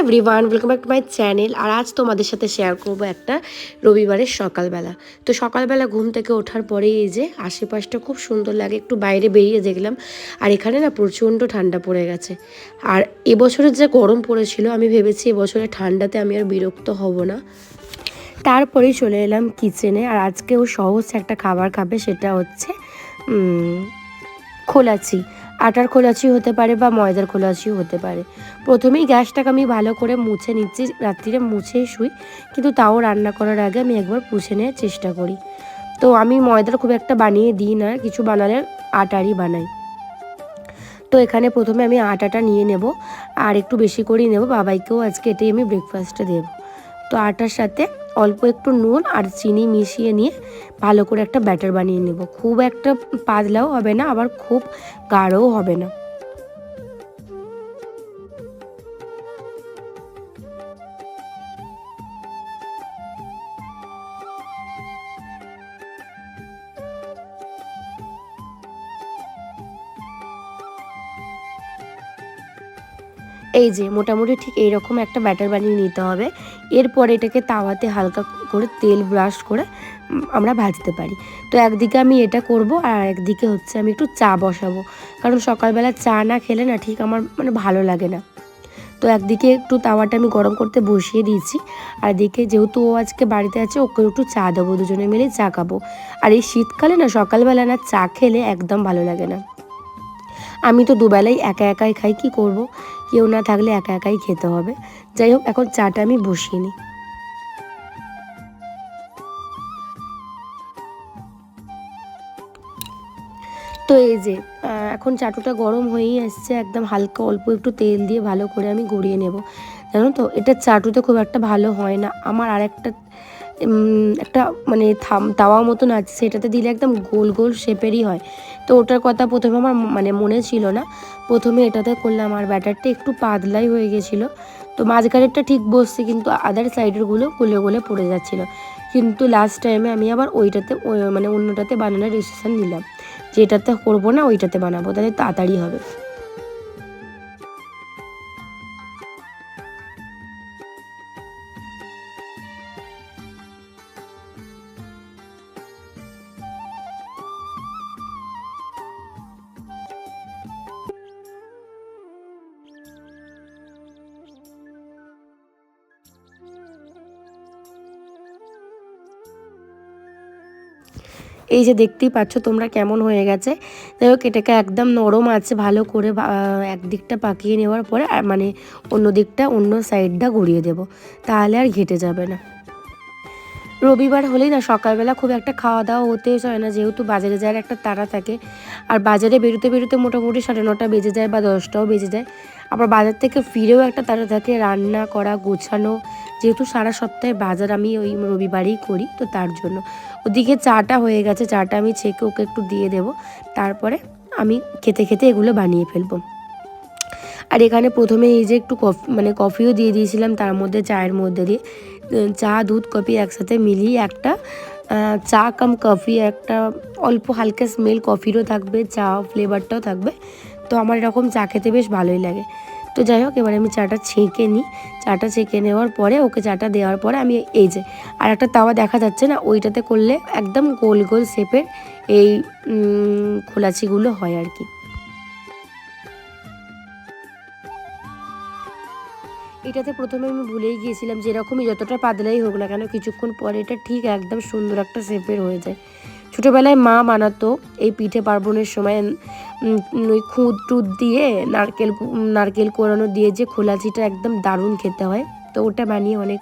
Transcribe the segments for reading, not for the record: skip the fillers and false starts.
Everyone, welcome back to my channel. আর আজ তোমাদের সাথে শেয়ার করব একটা রবিবারের সকালবেলা। তো সকালবেলা ঘুম থেকে ওঠার পরে এই যে আশেপাশটা খুব সুন্দর লাগে, একটু বাইরে বেরিয়ে দেখলাম। আর এখানে না প্রচণ্ড ঠান্ডা পড়ে গেছে। আর এবছরের যে গরম পড়েছিল, আমি ভেবেছি এবছরে ঠান্ডাতে আমি আর বিরক্ত হব না। তারপরেই চলে এলাম কিচেনে। আর আজকেও সহজ একটা খাবার খাবে, সেটা হচ্ছে খোলাচি। আটার খোলাচি হতে পারে বা ময়দার খোলাচিও হতে পারে। প্রথমেই গ্যাসটাকে আমি ভালো করে মুছে নিচ্ছি, রাত্রিরে মুছেই শুই, কিন্তু তাও রান্না করার আগে আমি একবার পুছে নেওয়ার চেষ্টা করি। তো আমি ময়দার খুব একটা বানিয়ে দিই না, কিছু বানালে আটারই বানাই। তো এখানে প্রথমে আমি আটাটা নিয়ে নেব, আর একটু বেশি করেই নেব, বাবাইকেও আজকে এটাই আমি ব্রেকফাস্টে দেবো। তো আটার সাথে অল্প একটু নুন আর চিনি মিশিয়ে নিয়ে ভালো করে একটা ব্যাটার বানিয়ে নেব। খুব একটা পাতলাও হবে না, আবার খুব গাঢ়ও হবে না। এই যে মোটামুটি ঠিক এইরকম একটা ব্যাটার বানিয়ে নিতে হবে। এরপর এটাকে তাওয়াতে হালকা করে তেল ব্রাশ করে আমরা ভাজতে পারি। তো একদিকে আমি এটা করব, আর একদিকে হচ্ছে আমি একটু চা বসাবো, কারণ সকালবেলা চা না খেলে না ঠিক আমার ভালো লাগে না। তো একদিকে একটু তাওয়াটা আমি গরম করতে বসিয়ে দিয়েছি, আর এদিকে যেহেতু ও আজকে বাড়িতে আছে, ওকে একটু চা দেবো, দুজনে মিলে চা খাবো। আর এই শীতকালে না সকালবেলা না চা খেলে একদম ভালো লাগে না। আমি তো দুবেলাই একা একাই খাই, কি করব, কেউ না থাকলে একা একাই খেতে হবে। যাই হোক, এখন চাটা আমি বসিয়ে নিই। তো এই যে এখন চাটুটা গরম হয়েই আসছে, একদম হালকা অল্প একটু তেল দিয়ে ভালো করে আমি গড়িয়ে নেব। জানো তো, এটা চাটুতে খুব একটা ভালো হয় না। আমার আর একটা একটা তাওয়া মতন আছে, সেটাতে দিলে একদম গোল গোল শেপেরই হয়। তো ওটার কথা প্রথমে আমার মনে ছিল না, প্রথমে এটাতে করলাম, আর ব্যাটারটা একটু পাতলাই হয়ে গেছিলো। তো মাঝখানেরটা ঠিক বসছে, কিন্তু আদার সাইডেরগুলো গলে গলে পড়ে যাচ্ছিলো। কিন্তু লাস্ট টাইমে আমি আবার ওইটাতে অন্যটাতে বানানোর ডিসিশন নিলাম, যেটাতে করবো না ওইটাতে বানাবো, তাহলে তাড়াতাড়ি হবে। এই যে দেখতেই পাচ্ছ তোমরা কেমন হয়ে গেছে। যাই হোক, এটাকে একদম নরম আছে ভালো করে একদিকটা পাকিয়ে নেওয়ার পরে অন্য দিকটা, অন্য সাইডটা গড়িয়ে দেব, তাহলে আর ঘেটে যাবে না। রবিবার হলেই না সকালবেলা খুব একটা খাওয়া দাওয়া হতেও চায় না, যেহেতু বাজারে যাওয়ার একটা তাড়া থাকে। আর বাজারে বেরোতে বেরোতে মোটামুটি 9:30 বেজে যায় বা 10টাও বেজে যায়। আবার বাজার থেকে ফিরেও একটা তাড়া থাকে, রান্না করা, গোছানো। যেহেতু সারা সপ্তাহে বাজার আমি ওই রবিবারেই করি, তো তার জন্য ওদিকে চাটা হয়ে গেছে, চাটা আমি ছেঁকে ওকে একটু দিয়ে দেবো। তারপরে আমি খেতে খেতে এগুলো বানিয়ে ফেলবো। আর এখানে প্রথমে এই যে একটু কফিও দিয়ে দিয়েছিলাম তার মধ্যে, চায়ের মধ্যে দিয়ে চা দুধ কফি একসাথে মিলিয়ে একটা চা কাম কফি, একটা অল্প হালকা স্মেল কফিরও থাকবে, চা ফ্লেভারটাও থাকবে। তো আমার এরকম চা খেতে বেশ ভালোই লাগে। তো যাই হোক, এবার আমি চাটা ছেঁকে নিই। চাটা ছেঁকে নেওয়ার পরে ওকে চাটা দেওয়ার পরে আমি এই যে আর একটা তাওয়া দেখা যাচ্ছে না, ওইটাতে করলে একদম গোল গোল শেপের এই খোলাচিগুলো হয় আর কি। এটাতে প্রথমে আমি ভুলেই গিয়েছিলাম যে এরকমই যতটা পাতলাই হোক না কেন, কিছুক্ষণ পরে এটা ঠিক একদম সুন্দর একটা শেপের হয়ে যায়। ছোটোবেলায় মা বানাতো এই পিঠে পার্বণের সময়, ওই খুদ টুদ দিয়ে নারকেল কোরানো দিয়ে যে খোলাচিটা একদম দারুণ খেতে হয়। তো ওটা বানিয়ে অনেক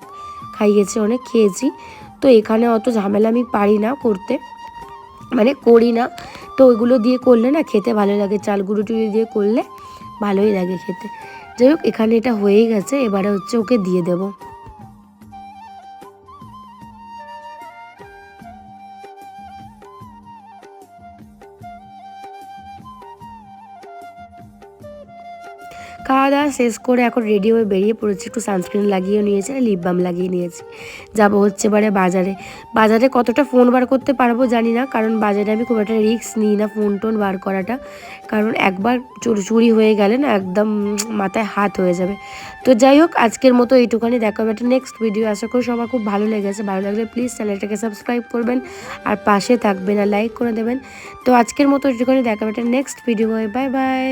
খাইয়েছে, অনেক খেয়েছি। তো এখানে অত ঝামেলা আমি পারি না করতে, করি না। তো ওইগুলো দিয়ে করলে না খেতে ভালো লাগে, চাল গুঁড়ো টুড়ি দিয়ে করলে ভালোই লাগে খেতে। যাই হোক, এখানে এটা হয়েই গেছে, এবারে হচ্ছে ওকে দিয়ে দেব। খাওয়া খাওয়া দাওয়া শেষ করে এখন রেডি হয়ে বেরিয়ে পড়েছি, একটু সানস্ক্রিন লাগিয়ে নিয়েছি আর লিপ বাম লাগিয়ে নিয়েছি। যাবো হচ্ছে এবারে বাজারে কতটা ফোন বার করতে পারবো জানি না, কারণ বাজারে আমি খুব একটা রিস্ক নিই না ফোন টোন বার করাটা, কারণ একবার চুরি হয়ে গেলে না একদম মাথায় হাত হয়ে যাবে। তো যাই হোক, আজকের মতো এইটুখানি, দেখা হবে একটা নেক্সট ভিডিও। আশা করি সবার খুব ভালো লেগেছে, ভালো লাগলে প্লিজ চ্যানেলটাকে সাবস্ক্রাইব করবেন আর পাশে থাকবেন আর লাইক করে দেবেন। তো আজকের মতো এইটুখানি, দেখা হবে একটা নেক্সট ভিডিও। Bye bye.